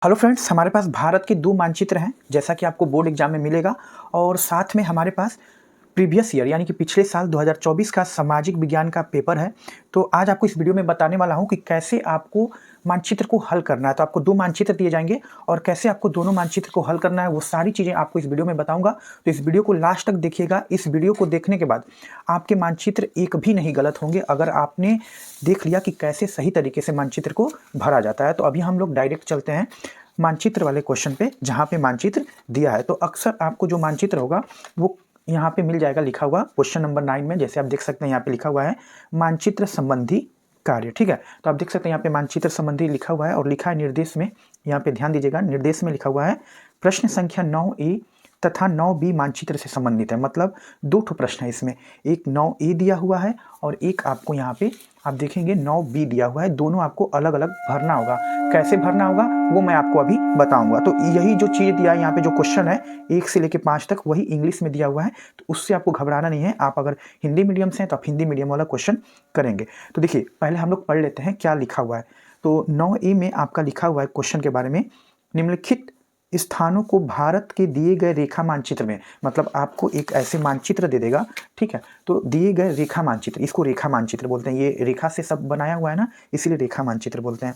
Hello friends, हमारे पास भारत के 2 मानचित्र हैं, जैसा कि आपको बोर्ड एग्जाम में मिलेगा। और साथ में हमारे पास प्रीवियस ईयर यानी कि पिछले साल 2024 का सामाजिक विज्ञान का पेपर है। तो आज आपको इस वीडियो में बताने वाला हूं कि कैसे आपको मानचित्र को हल करना है। तो आपको 2 मानचित्र दिए जाएंगे और कैसे आपको दोनों मानचित्र को हल करना है, वो सारी चीज़ें आपको इस वीडियो में बताऊंगा। तो इस वीडियो को लास्ट तक देखिएगा। इस वीडियो को देखने के बाद आपके मानचित्र एक भी नहीं गलत होंगे, अगर आपने देख लिया कि कैसे सही तरीके से मानचित्र को भरा जाता है। तो अभी हम लोग डायरेक्ट चलते हैं मानचित्र वाले क्वेश्चन पे, जहाँ पे मानचित्र दिया है। तो अक्सर आपको जो मानचित्र होगा वो यहाँ पे मिल जाएगा लिखा हुआ क्वेश्चन नंबर 9 में। जैसे आप देख सकते हैं यहाँ पे लिखा हुआ है मानचित्र संबंधी कार्य। ठीक है, तो आप देख सकते हैं यहाँ पे मानचित्र संबंधी लिखा हुआ है और लिखा है निर्देश में। यहाँ पे ध्यान दीजिएगा, निर्देश में लिखा हुआ है प्रश्न संख्या 9A तथा 9B मानचित्र से संबंधित है। मतलब 2 ठो प्रश्न है इसमें, एक 9A दिया हुआ है और एक आपको यहाँ पे आप देखेंगे 9B दिया हुआ है। दोनों आपको अलग अलग भरना होगा। कैसे भरना होगा वो मैं आपको अभी बताऊंगा। तो यही जो चीज़ दिया है यहाँ पे, जो क्वेश्चन है 1 से लेकर 5 तक, वही इंग्लिश में दिया हुआ है। तो उससे आपको घबराना नहीं है। आप अगर हिंदी मीडियम से हैं तो आप हिंदी मीडियम वाला क्वेश्चन करेंगे। तो देखिए, पहले हम लोग पढ़ लेते हैं क्या लिखा हुआ है। तो 9A में आपका लिखा हुआ है क्वेश्चन के बारे में, निम्नलिखित स्थानों को भारत के दिए गए रेखा मानचित्र में, मतलब आपको एक ऐसे मानचित्र दे देगा। ठीक है, तो दिए गए रेखा मानचित्र, इसको रेखा मानचित्र बोलते हैं। ये रेखा से सब बनाया हुआ है ना, इसीलिए रेखा मानचित्र बोलते हैं।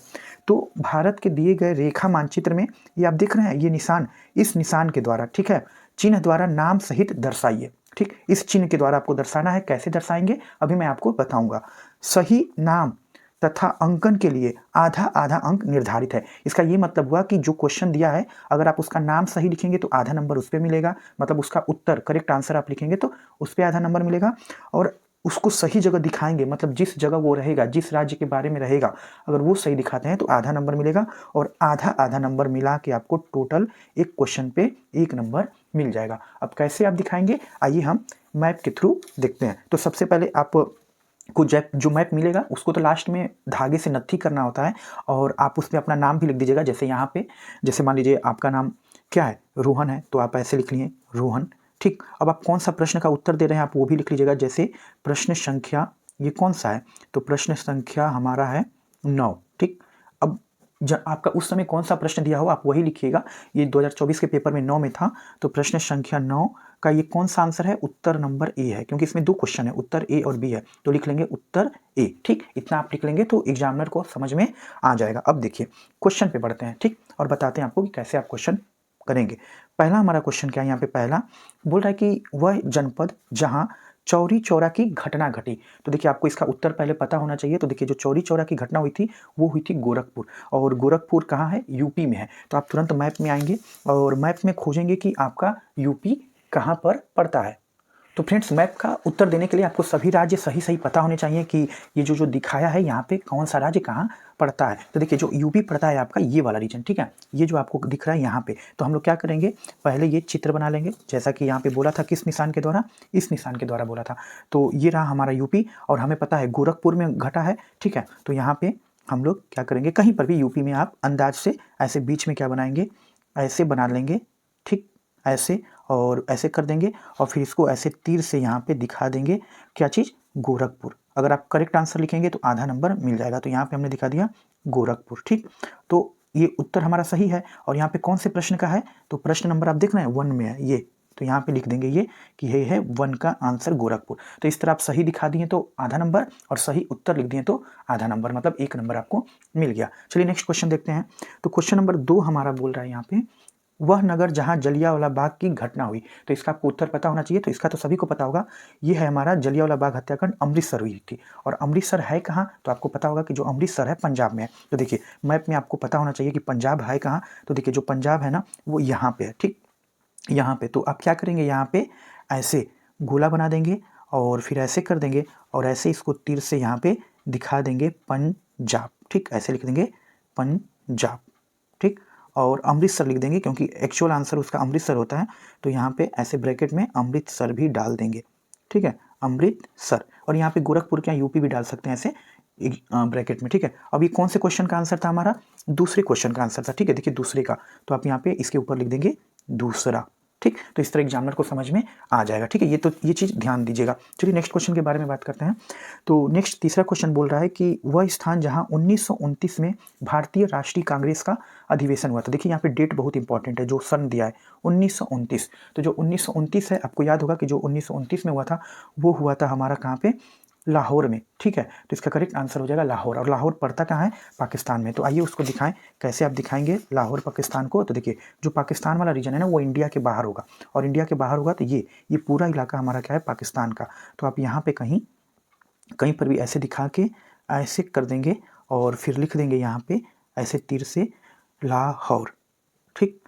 तो भारत के दिए गए रेखा मानचित्र में ये आप देख रहे हैं, ये निशान, इस निशान के द्वारा, ठीक है, चिन्ह द्वारा नाम सहित दर्शाइए। ठीक, इस चिन्ह के द्वारा आपको दर्शाना है। कैसे दर्शाएंगे अभी मैं आपको बताऊंगा। सही नाम तथा अंकन के लिए आधा आधा अंक निर्धारित है। इसका ये मतलब हुआ कि जो क्वेश्चन दिया है, अगर आप उसका नाम सही लिखेंगे तो आधा नंबर उस पर मिलेगा। मतलब उसका उत्तर, करेक्ट आंसर आप लिखेंगे तो उस पर आधा नंबर मिलेगा। और उसको सही जगह दिखाएंगे, मतलब जिस जगह वो रहेगा, जिस राज्य के बारे में रहेगा, अगर वो सही दिखाते हैं तो आधा नंबर मिलेगा। और आधा आधा नंबर मिला के आपको टोटल एक क्वेश्चन पे 1 नंबर मिल जाएगा। अब कैसे आप दिखाएंगे, आइए हम मैप के थ्रू देखते हैं। तो सबसे पहले आप को जो मैप मिलेगा उसको तो लास्ट में धागे से नत्थी करना होता है और आप उसमें अपना नाम भी लिख दीजिएगा। जैसे यहाँ पे, जैसे मान लीजिए आपका नाम क्या है, रोहन है, तो आप ऐसे लिख लिए रोहन। ठीक, अब आप कौन सा प्रश्न का उत्तर दे रहे हैं आप वो भी लिख लीजिएगा। जैसे प्रश्न संख्या ये कौन सा है, तो प्रश्न संख्या हमारा है 9। ठीक, अब जब आपका उस समय कौन सा प्रश्न दिया हो आप वही लिखिएगा। ये 2024 के पेपर में 9 में था, तो प्रश्न संख्या 9 का ये कौन सा आंसर है, उत्तर नंबर ए है, क्योंकि इसमें 2 क्वेश्चन है, उत्तर ए और बी है, तो लिख लेंगे उत्तर ए। ठीक, इतना आप लिख लेंगे तो एग्जामिनर को समझ में आ जाएगा। अब देखिए क्वेश्चन पे बढ़ते हैं, ठीक, और बताते हैं आपको कि कैसे आप क्वेश्चन करेंगे। पहला हमारा क्वेश्चन क्या है, यहाँ पे पहला बोल रहा है कि वह जनपद जहाँ चौरी चौरा की घटना घटी। तो देखिए आपको इसका उत्तर पहले पता होना चाहिए। तो देखिए जो चौरी चौरा की घटना हुई थी वो हुई थी गोरखपुर, और गोरखपुर कहाँ है, यूपी में है। तो आप तुरंत मैप में आएंगे और मैप में खोजेंगे कि आपका यूपी कहाँ पर पड़ता है। तो फ्रेंड्स, मैप का उत्तर देने के लिए आपको सभी राज्य सही सही पता होने चाहिए कि ये जो दिखाया है यहाँ पे कौन सा राज्य कहाँ पड़ता है। तो देखिए जो यूपी पड़ता है आपका ये वाला रीजन, ठीक है, ये जो आपको दिख रहा है यहाँ पे। तो हम लोग क्या करेंगे, पहले ये चित्र बना लेंगे, जैसा कि यहाँ पे बोला था किस निशान के द्वारा, इस निशान के द्वारा बोला था। तो ये रहा हमारा यूपी और हमें पता है गोरखपुर में घटा है। ठीक है, तो यहाँ पे हम लोग क्या करेंगे, कहीं पर भी यूपी में आप अंदाज से ऐसे बीच में क्या बनाएंगे, ऐसे बना लेंगे। ठीक, ऐसे और ऐसे कर देंगे और फिर इसको ऐसे तीर से यहाँ पे दिखा देंगे क्या चीज़, गोरखपुर। अगर आप करेक्ट आंसर लिखेंगे तो आधा नंबर मिल जाएगा। तो यहाँ पे हमने दिखा दिया गोरखपुर। ठीक, तो ये उत्तर हमारा सही है। और यहाँ पे कौन से प्रश्न का है, तो प्रश्न नंबर आप देख रहे हैं 1 में है ये, तो यहाँ पे लिख देंगे ये कि ये है 1 का आंसर गोरखपुर। तो इस तरह आप सही दिखा दिए तो आधा नंबर और सही उत्तर लिख दिए तो आधा नंबर, मतलब 1 नंबर आपको मिल गया। चलिए नेक्स्ट क्वेश्चन देखते हैं। तो क्वेश्चन नंबर 2 हमारा बोल रहा है यहाँ पे, वह नगर जहां जलियांवाला बाग की घटना हुई। तो इसका आपको उत्तर पता होना चाहिए। तो इसका तो सभी को पता होगा, ये है हमारा जलियांवाला बाग हत्याकांड अमृतसर हुई थी। और अमृतसर है कहाँ, तो आपको पता होगा कि जो अमृतसर है पंजाब में है। तो देखिए मैप में आपको पता होना चाहिए कि पंजाब है कहाँ। तो देखिए जो पंजाब है ना वो यहाँ पे है। ठीक, यहाँ पे तो आप क्या करेंगे, यहाँ पे ऐसे गोला बना देंगे और फिर ऐसे कर देंगे और ऐसे इसको तीर से यहाँ पे दिखा देंगे पंजाब। ठीक, ऐसे लिख देंगे पंजाब। ठीक, और अमृतसर लिख देंगे क्योंकि एक्चुअल आंसर उसका अमृतसर होता है। तो यहाँ पे ऐसे ब्रैकेट में अमृतसर भी डाल देंगे। ठीक है, अमृतसर। और यहाँ पे गोरखपुर क्या यूपी भी डाल सकते हैं ऐसे ब्रैकेट में। ठीक है, अब ये कौन से क्वेश्चन का आंसर था, हमारा दूसरे क्वेश्चन का आंसर था। ठीक है, देखिए दूसरे का, तो आप यहाँ पे इसके ऊपर लिख देंगे दूसरा। ठीक, तो इस तरह एग्जामिनर को समझ में आ जाएगा। ठीक है, ये चीज़ ध्यान दीजिएगा। चलिए नेक्स्ट क्वेश्चन के बारे में बात करते हैं। तो नेक्स्ट तीसरा क्वेश्चन बोल रहा है कि वह स्थान जहां 1929 में भारतीय राष्ट्रीय कांग्रेस का अधिवेशन हुआ था। देखिए यहाँ पे डेट बहुत इंपॉर्टेंट है, जो सन दिया है 1929। तो जो 1929 है, आपको याद होगा कि जो 1929 में हुआ था वो हुआ था हमारा कहाँ पे, लाहौर में। ठीक है, तो इसका करेक्ट आंसर हो जाएगा लाहौर। और लाहौर पड़ता कहाँ है, पाकिस्तान में। तो आइए उसको दिखाएं, कैसे आप दिखाएंगे लाहौर पाकिस्तान को। तो देखिए जो पाकिस्तान वाला रीजन है ना, वो इंडिया के बाहर होगा, और इंडिया के बाहर होगा तो ये पूरा इलाका हमारा क्या है, पाकिस्तान का। तो आप यहाँ पे कहीं कहीं पर भी ऐसे दिखा के ऐसे कर देंगे और फिर लिख देंगे यहाँ पे ऐसे तीर से लाहौर। ठीक,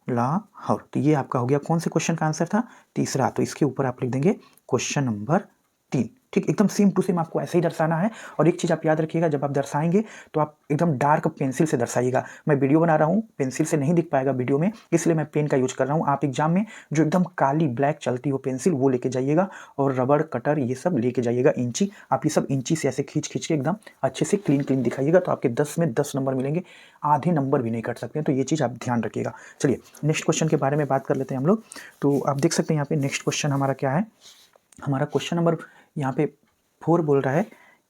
लाहौर। तो ये आपका हो गया कौन से क्वेश्चन का आंसर था, तीसरा। तो इसके ऊपर आप लिख देंगे क्वेश्चन नंबर 3। ठीक, एकदम सेम टू सेम आपको ऐसे ही दर्शाना है। और एक चीज़ आप याद रखिएगा, जब आप दर्शाएंगे तो आप एकदम डार्क पेंसिल से दर्शाइएगा। मैं वीडियो बना रहा हूँ, पेंसिल से नहीं दिख पाएगा वीडियो में, इसलिए मैं पेन का यूज कर रहा हूँ। आप एग्जाम में जो एकदम काली ब्लैक चलती हो पेंसिल, वो लेके जाइएगा, और रबड़ कटर ये सब लेके जाइएगा। इंची, आप ये सब इंची से ऐसे खींच के एकदम अच्छे से क्लीन दिखाइएगा, तो आपके 10 में 10 नंबर मिलेंगे, आधे नंबर भी नहीं कट सकते हैं। तो ये चीज़ आप ध्यान रखिएगा। चलिए नेक्स्ट क्वेश्चन के बारे में बात कर लेते हैं हम लोग। तो आप देख सकते हैं यहाँ पे नेक्स्ट क्वेश्चन हमारा क्या है, हमारा क्वेश्चन नंबर यहाँ पे 4 बोल रहा है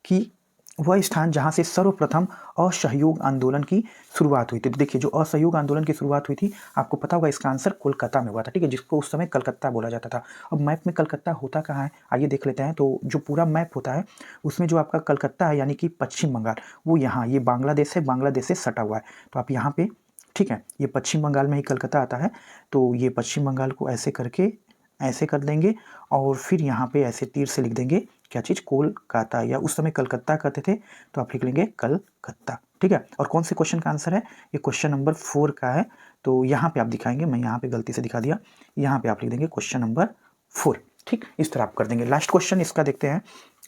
कि वह स्थान जहाँ से सर्वप्रथम असहयोग आंदोलन की शुरुआत हुई थी। तो देखिए जो असहयोग आंदोलन की शुरुआत हुई थी, आपको पता होगा इसका आंसर कोलकाता में हुआ था। ठीक है, जिसको उस समय कलकत्ता बोला जाता था। अब मैप में कलकत्ता होता कहाँ है, आइए देख लेते हैं। तो जो पूरा मैप होता है उसमें जो आपका कलकत्ता है, यानी कि पश्चिम बंगाल, वो यहाँ, ये बांग्लादेश है, बांग्लादेश से सटा हुआ है। तो आप यहाँ पे, ठीक है, ये पश्चिम बंगाल में ही कलकत्ता आता है। तो ये पश्चिम बंगाल को ऐसे करके ऐसे कर देंगे, और फिर यहाँ पे ऐसे तीर से लिख देंगे क्या चीज़, कोलकाता, या उस समय कलकत्ता कहते थे, तो आप लिख लेंगे कलकत्ता। ठीक है, और कौन से क्वेश्चन का आंसर है, ये क्वेश्चन नंबर 4 का है। तो यहाँ पे आप दिखाएंगे, मैं यहाँ पे गलती से दिखा दिया, यहाँ पे आप लिख देंगे क्वेश्चन नंबर 4। ठीक, इस तरह आप कर देंगे। लास्ट क्वेश्चन इसका देखते हैं,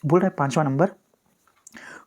बोल रहा है 5वां नंबर,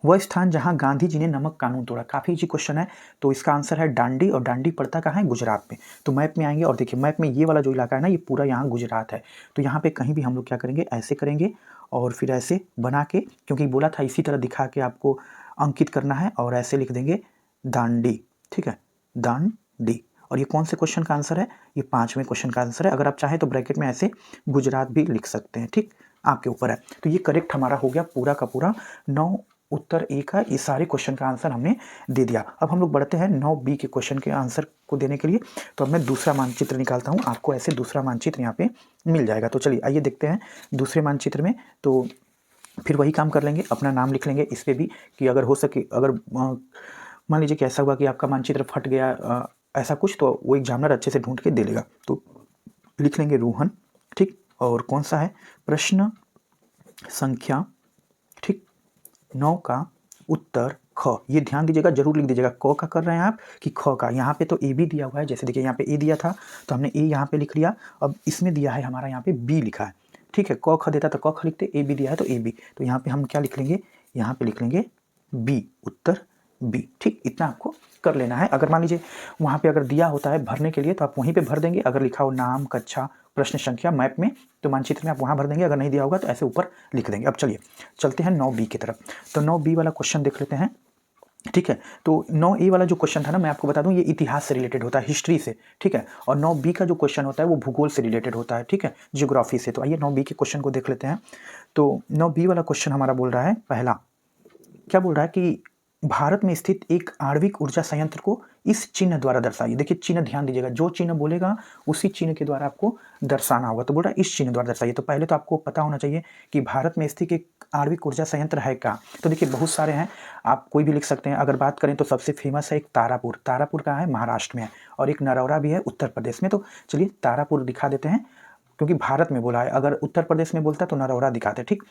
वह स्थान जहां गांधी जी ने नमक कानून तोड़ा। काफ़ी इजी क्वेश्चन है। तो इसका आंसर है डांडी, और डांडी पड़ता कहाँ है, गुजरात में। तो मैप में आएंगे और देखिए मैप में ये वाला जो इलाका है ना, ये पूरा यहाँ गुजरात है। तो यहाँ पे कहीं भी हम लोग क्या करेंगे, ऐसे करेंगे और फिर ऐसे बना के, क्योंकि बोला था इसी तरह दिखा के आपको अंकित करना है, और ऐसे लिख देंगे दांडी। ठीक है, दांडी। और ये कौन से क्वेश्चन का आंसर है, ये 5वें क्वेश्चन का आंसर है। अगर आप चाहें तो ब्रैकेट में ऐसे गुजरात भी लिख सकते हैं। ठीक, आपके ऊपर है। तो ये करेक्ट हमारा हो गया पूरा का पूरा 9 उत्तर ए का, ये सारे क्वेश्चन का आंसर हमने दे दिया। अब हम लोग बढ़ते हैं 9B के क्वेश्चन के आंसर को देने के लिए। तो अब मैं दूसरा मानचित्र निकालता हूँ, आपको ऐसे दूसरा मानचित्र यहाँ पे मिल जाएगा। तो चलिए आइए देखते हैं दूसरे मानचित्र में। तो फिर वही काम कर लेंगे, अपना नाम लिख लेंगे इस पर भी, कि अगर हो सके, अगर मान लीजिए कि ऐसा हुआ कि आपका मानचित्र फट गया, ऐसा कुछ, तो वो एग्जामिनर अच्छे से ढूंढ के दे लेगा। तो लिख लेंगे रोहन। ठीक, और कौन सा है, प्रश्न संख्या, ठीक, 9 का उत्तर ख। ये ध्यान दीजिएगा, जरूर लिख दीजिएगा, क का कर रहे हैं आप कि ख का। यहाँ पे तो ए भी दिया हुआ है, जैसे देखिए यहाँ पे ए दिया था तो हमने ए यहाँ पे लिख लिया। अब इसमें दिया है हमारा यहाँ पे बी लिखा है। ठीक है, क ख देता तो क ख लिखते, ए बी दिया है तो ए बी। तो यहाँ पे हम क्या लिख लेंगे, यहाँ पे लिख लेंगे बी, उत्तर बी। ठीक, इतना आपको कर लेना है। अगर मान लीजिए वहाँ पे अगर दिया होता है भरने के लिए, तो आप वहीं पे भर देंगे। अगर लिखा हो नाम, कक्षा, प्रश्न संख्या मैप में, तो मानचित्र में आप वहाँ भर देंगे। अगर नहीं दिया होगा तो ऐसे ऊपर लिख देंगे। अब चलिए चलते हैं 9B की तरफ। तो 9B वाला क्वेश्चन देख लेते हैं। ठीक है, तो 9A वाला जो क्वेश्चन था ना, मैं आपको बता दूं, ये इतिहास से रिलेटेड होता है, हिस्ट्री से। ठीक है, और 9B का जो क्वेश्चन होता है वो भूगोल से रिलेटेड होता है। ठीक है, ज्योग्राफी से। तो आइए 9B के क्वेश्चन को देख लेते हैं। तो 9B वाला क्वेश्चन हमारा बोल रहा है, पहला क्या बोल रहा है कि भारत में स्थित एक आणविक ऊर्जा संयंत्र को इस चिन्ह द्वारा दर्शाइए। देखिए चिन्ह ध्यान दीजिएगा, जो चिन्ह बोलेगा उसी चिन्ह के द्वारा आपको दर्शाना होगा। तो बोल रहा है इस चिन्ह द्वारा दर्शाइए। तो पहले तो आपको पता होना चाहिए कि भारत में स्थित एक आणविक ऊर्जा संयंत्र है कहाँ। तो देखिए बहुत सारे हैं, आप कोई भी लिख सकते हैं। अगर बात करें तो सबसे फेमस है एक तारापुर। तारापुर कहाँ है, महाराष्ट्र में है। और एक नरौरा भी है, उत्तर प्रदेश में। तो चलिए तारापुर दिखा देते हैं, क्योंकि भारत में बोला है। अगर उत्तर प्रदेश में बोलता है तो नरौरा दिखाते। ठीक,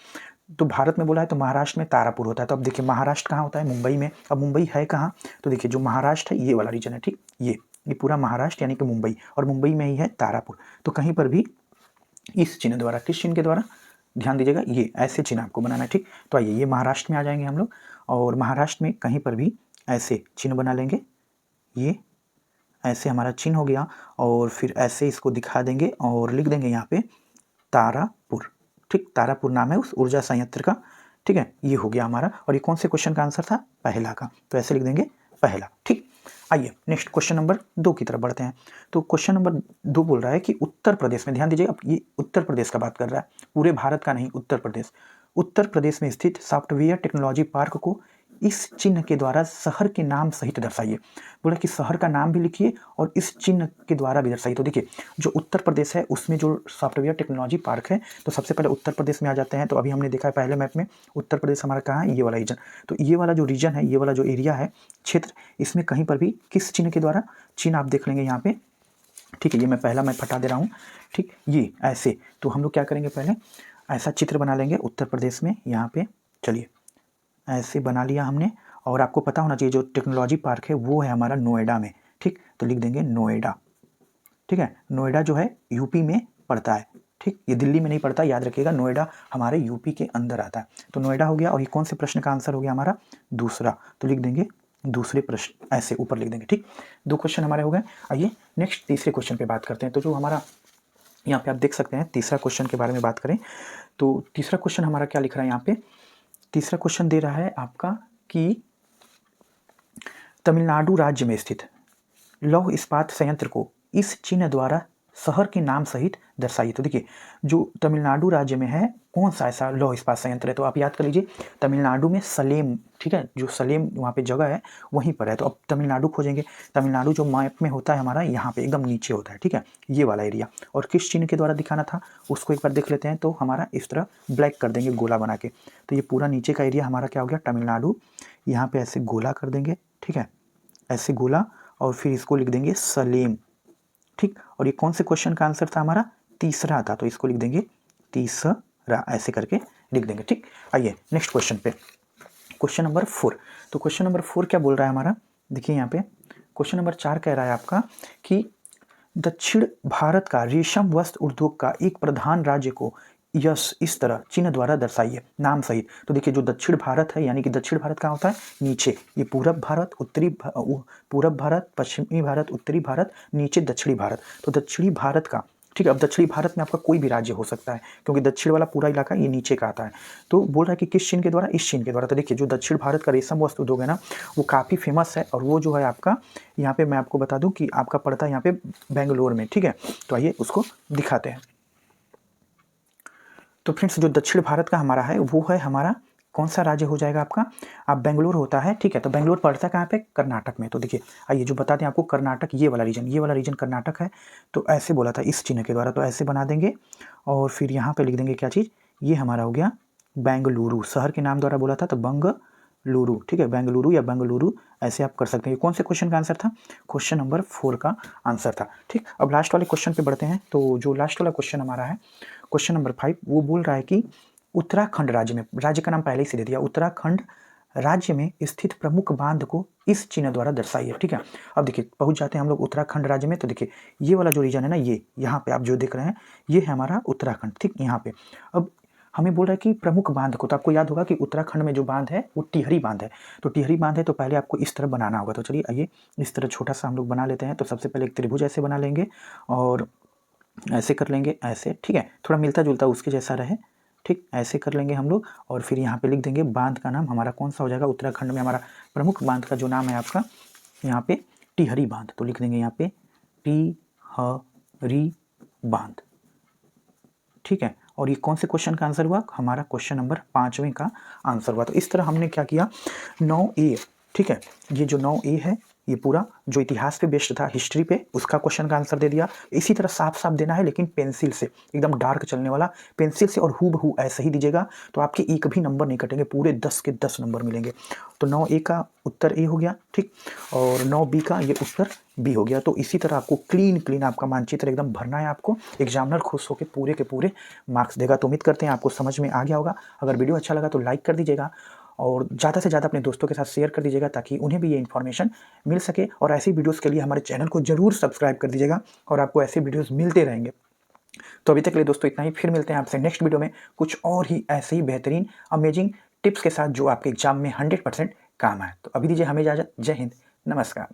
तो भारत में बोला है तो महाराष्ट्र में तारापुर होता है। तो अब देखिए महाराष्ट्र कहाँ होता है, मुंबई में। अब मुंबई है कहाँ, तो देखिए जो महाराष्ट्र है ये वाला रीजन है। ठीक, ये पूरा महाराष्ट्र यानी कि मुंबई, और मुंबई में ही है तारापुर। तो कहीं पर भी इस चिन्ह द्वारा, किस चिन्ह के द्वारा, ध्यान दीजिएगा, ये ऐसे चिन्ह आपको बनाना है। ठीक, तो आइए ये महाराष्ट्र में आ जाएंगे हम लोग, और महाराष्ट्र में कहीं पर भी ऐसे चिन्ह बना लेंगे। ये ऐसे हमारा चिन्ह हो गया, और फिर ऐसे इसको दिखा देंगे और लिख देंगे यहाँ पे तारापुर। ठीक, तारापुर नाम है उस ऊर्जा संयंत्र का। ठीक है, ये हो गया हमारा। और ये कौन से क्वेश्चन का आंसर था, पहला का। तो ऐसे लिख देंगे पहला। ठीक, आइए नेक्स्ट क्वेश्चन नंबर 2 की तरफ बढ़ते हैं। तो क्वेश्चन नंबर 2 बोल रहा है कि उत्तर प्रदेश में, ध्यान दीजिए, अब ये उत्तर प्रदेश का बात कर रहा है, पूरे भारत का नहीं, उत्तर प्रदेश। उत्तर प्रदेश में स्थित सॉफ्टवेयर टेक्नोलॉजी पार्क को इस चिन्ह के द्वारा शहर के नाम सहित दर्शाइए। बोला कि शहर का नाम भी लिखिए और इस चिन्ह के द्वारा भी दर्शाइए। तो देखिए, जो उत्तर प्रदेश है उसमें जो सॉफ्टवेयर टेक्नोलॉजी पार्क है, तो सबसे पहले उत्तर प्रदेश में आ जाते हैं। तो अभी हमने देखा है पहले मैप में, उत्तर प्रदेश हमारा कहाँ है, ये वाला रीजन। तो ये वाला जो रीजन है, ये वाला जो एरिया है, क्षेत्र, इसमें कहीं पर भी किस चिन्ह के द्वारा, चिन्ह आप देख लेंगे यहाँ पे, ठीक है। ये मैं पहला मैं फटा दे रहा हूँ, ठीक, ये ऐसे। तो हम लोग क्या करेंगे, पहले ऐसा चित्र बना लेंगे उत्तर प्रदेश में, यहाँ पे चलिए ऐसे बना लिया हमने। और आपको पता होना चाहिए जो टेक्नोलॉजी पार्क है वो है हमारा नोएडा में, ठीक। तो लिख देंगे नोएडा, ठीक है। नोएडा जो है यूपी में पड़ता है, ठीक, ये दिल्ली में नहीं पड़ता, याद रखिएगा। नोएडा हमारे यूपी के अंदर आता है। तो नोएडा हो गया। और ये कौन से प्रश्न का आंसर हो गया हमारा, दूसरा। तो लिख देंगे दूसरे प्रश्न, ऐसे ऊपर लिख देंगे, ठीक। 2 क्वेश्चन हमारे हो गए। आइए नेक्स्ट तीसरे क्वेश्चन पे बात करते हैं। तो जो हमारा यहाँ पे आप देख सकते हैं, तीसरा क्वेश्चन के बारे में बात करें तो तीसरा क्वेश्चन हमारा क्या लिख रहा है यहाँ पे, तीसरा क्वेश्चन दे रहा है आपका कि तमिलनाडु राज्य में स्थित लौह इस्पात संयंत्र को इस चिन्ह द्वारा शहर के नाम सहित दर्शाइए। तो देखिए, जो तमिलनाडु राज्य में है कौन सा ऐसा लौह इस्पात संयंत्र है, तो आप याद कर लीजिए, तमिलनाडु में सलेम, ठीक है, जो सलेम वहाँ पे जगह है वहीं पर है। तो अब तमिलनाडु खोजेंगे। तमिलनाडु जो मैप में होता है हमारा, यहाँ पे एकदम नीचे होता है, ठीक है, ये वाला एरिया। और किस चिन्ह के द्वारा दिखाना था उसको एक बार देख लेते हैं। तो हमारा इस तरह ब्लैक कर देंगे गोला बना के। तो ये पूरा नीचे का एरिया हमारा क्या हो गया, तमिलनाडु। यहाँ पे ऐसे गोला कर देंगे, ठीक है, ऐसे गोला, और फिर इसको लिख देंगे सलेम, ठीक। और ये कौन से क्वेश्चन का आंसर था हमारा, तीसरा था। तो इसको लिख देंगे तीसरा, ऐसे करके लिख देंगे, ठीक। आइए नेक्स्ट क्वेश्चन पे, क्वेश्चन नंबर 4। तो क्वेश्चन नंबर 4 क्या बोल रहा है हमारा, देखिए यहाँ पे क्वेश्चन नंबर 4 कह रहा है आपका कि दक्षिण भारत का रेशम वस्त्र उद्योग का एक प्रधान राज्य को यस इस तरह चिन्ह द्वारा दर्शाइए नाम सहित। तो देखिए, जो दक्षिण भारत है, यानी कि दक्षिण भारत कहाँ होता है, नीचे, ये पूरब भारत, पूरब भारत, पश्चिमी भारत, उत्तरी भारत, नीचे दक्षिणी भारत। तो दक्षिणी भारत का, ठीक है। अब दक्षिणी भारत में आपका कोई भी राज्य हो सकता है, क्योंकि दक्षिण वाला पूरा इलाका ये नीचे का आता है। तो बोल रहा है कि किस चिन्ह के द्वारा, इस चिन्ह के द्वारा। तो देखिए, जो दक्षिण भारत का रेशम वस्त्र उद्योग है ना, वो काफ़ी फेमस है। और वो जो है आपका, यहाँ पे मैं आपको बता दूं कि आपका पड़ता है यहाँ पे बेंगलोर में, ठीक है। तो आइए उसको दिखाते हैं। तो फ्रेंड्स, जो दक्षिण भारत का हमारा है वो है हमारा कौन सा राज्य हो जाएगा आपका, आप बेंगलोर होता है, ठीक है। तो बेंगलोर पड़ता है कहाँ पे, कर्नाटक में। तो देखिए, आइए जो बता दें आपको, कर्नाटक, ये वाला रीजन कर्नाटक है। तो ऐसे बोला था इस चिन्ह के द्वारा, तो ऐसे बना देंगे। और फिर यहाँ पे लिख देंगे क्या चीज़, ये हमारा हो गया बेंगलुरु, शहर के नाम द्वारा बोला था तो बेंगलुरु, ठीक है, बेंगलुरु या बेंगलुरु, ऐसे आप कर सकते हैं। कौन से क्वेश्चन का आंसर था, क्वेश्चन नंबर 4 का आंसर था, ठीक। अब लास्ट वाले क्वेश्चन पे बढ़ते हैं। तो जो लास्ट वाला क्वेश्चन हमारा है, क्वेश्चन नंबर 5, वो बोल रहा है कि उत्तराखंड राज्य में, राज्य का नाम पहले ही से दे दिया, उत्तराखंड राज्य में स्थित प्रमुख बांध को इस चिन्ह द्वारा दर्शाइए, ठीक है। अब देखिए, पहुंच जाते हैं हम लोग उत्तराखंड राज्य में। तो देखिए, ये वाला जो रीजन है ना, ये यहाँ पे आप जो देख रहे हैं, ये है हमारा उत्तराखंड, ठीक, यहाँ पे। अब हमें बोल रहा है कि प्रमुख बांध को, तो आपको याद होगा कि उत्तराखंड में जो बांध है वो टिहरी बांध है। तो टिहरी बांध है, तो पहले आपको इस तरह बनाना होगा। तो चलिए आइए इस तरह छोटा सा हम लोग बना लेते हैं। तो सबसे पहले एक त्रिभुज ऐसे बना लेंगे और ऐसे कर लेंगे, ऐसे, ठीक है, थोड़ा मिलता जुलता उसके जैसा रहे, ठीक, ऐसे कर लेंगे हम लोग। और फिर यहाँ पे लिख देंगे बांध का नाम हमारा कौन सा हो जाएगा, उत्तराखंड में हमारा प्रमुख बांध का जो नाम है आपका यहाँ पे टिहरी बांध। तो लिख देंगे यहाँ पे टिहरी बांध, ठीक है। और ये कौन से क्वेश्चन का आंसर हुआ, हमारा क्वेश्चन नंबर 5वें का आंसर हुआ। तो इस तरह हमने क्या किया, 9A, ठीक है, ये जो 9A है, ये पूरा जो इतिहास पे बेस्ड था, हिस्ट्री पे, उसका क्वेश्चन का आंसर दे दिया। इसी तरह साफ साफ देना है, लेकिन पेंसिल से, एकदम डार्क चलने वाला पेंसिल से, और हूबहू ऐसे ही दीजिएगा। तो आपके एक भी नंबर नहीं कटेंगे, पूरे 10 के 10 नंबर मिलेंगे। तो 9A का उत्तर ए हो गया, ठीक, और 9B का ये उत्तर बी हो गया। तो इसी तरह आपको क्लीन आपका मानचित्र एकदम भरना है आपको। एग्जामिनर खुश होकर पूरे के पूरे मार्क्स देगा। तो उम्मीद करते हैं आपको समझ में आ गया होगा। अगर वीडियो अच्छा लगा तो लाइक कर दीजिएगा और ज़्यादा से ज़्यादा अपने दोस्तों के साथ शेयर कर दीजिएगा, ताकि उन्हें भी ये इन्फॉर्मेशन मिल सके। और ऐसी वीडियोस के लिए हमारे चैनल को जरूर सब्सक्राइब कर दीजिएगा, और आपको ऐसे वीडियोस मिलते रहेंगे। तो अभी तक के लिए दोस्तों इतना ही, फिर मिलते हैं आपसे नेक्स्ट वीडियो में कुछ और ही ऐसे ही बेहतरीन अमेजिंग टिप्स के साथ, जो आपके एग्जाम में 100% काम आए। तो अभी दीजिए हमें इजाज़त। जय हिंद, नमस्कार।